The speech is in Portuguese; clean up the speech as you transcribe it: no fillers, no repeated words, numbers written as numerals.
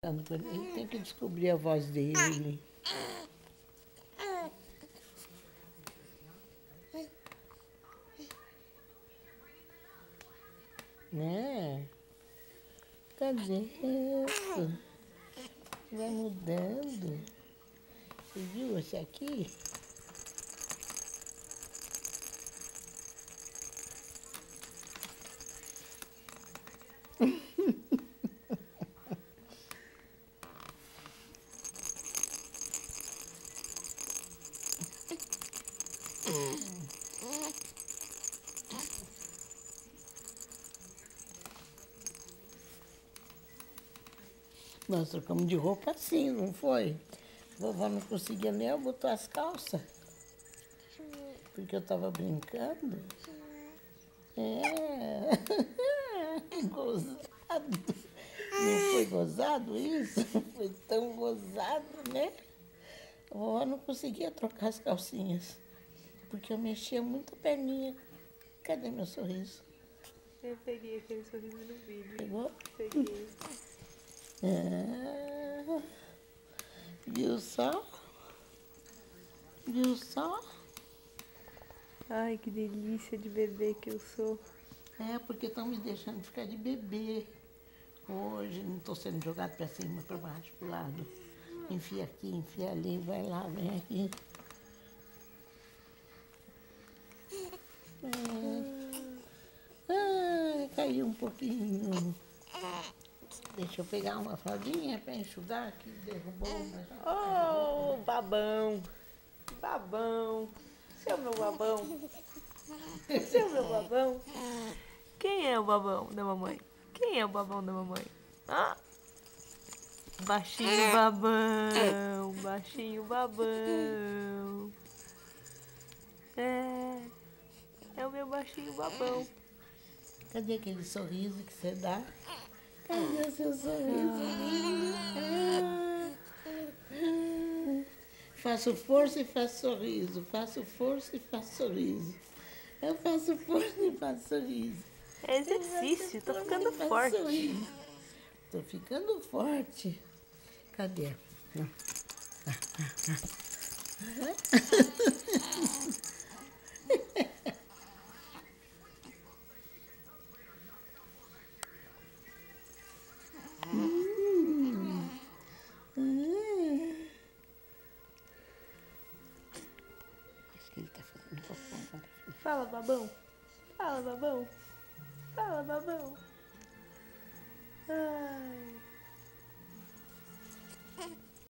Ele tem que descobrir a voz dele. Né? Cadê isso? Vai mudando. Você viu esse aqui? Nós trocamos de roupa assim, não foi? Vovó não conseguia nem botar as calças. Porque eu tava brincando. É. Gozado. Não foi gozado isso? Foi tão gozado, né? A vovó não conseguia trocar as calcinhas. Porque eu mexia muito a perninha. Cadê meu sorriso? Eu peguei aquele sorriso no vídeo. Pegou? Peguei. É. Viu só? Viu só? Ai, que delícia de bebê que eu sou. É, porque estão me deixando ficar de bebê. Hoje não estou sendo jogado para cima, para baixo, para o lado. Enfia aqui, enfia ali, vai lá, vem aqui. Caiu um pouquinho. Deixa eu pegar uma fraldinha para enxugar, que derrubou. Mas Oh, babão. Babão. Seu meu babão. Seu meu babão. Quem é o babão da mamãe? Quem é o babão da mamãe? Ah? Baixinho babão. Baixinho babão. É o meu baixinho babão. Cadê aquele sorriso que você dá? Cadê o seu sorriso lindo? Faço força e faço sorriso. Faço força e faço sorriso. Eu faço força e faço sorriso. É exercício, tô ficando forte. Sorriso. Tô ficando forte. Cadê? Não. Acho que ele tá fazendo fofão. Fala, babão. Fala, babão. Fala, babão. Ai.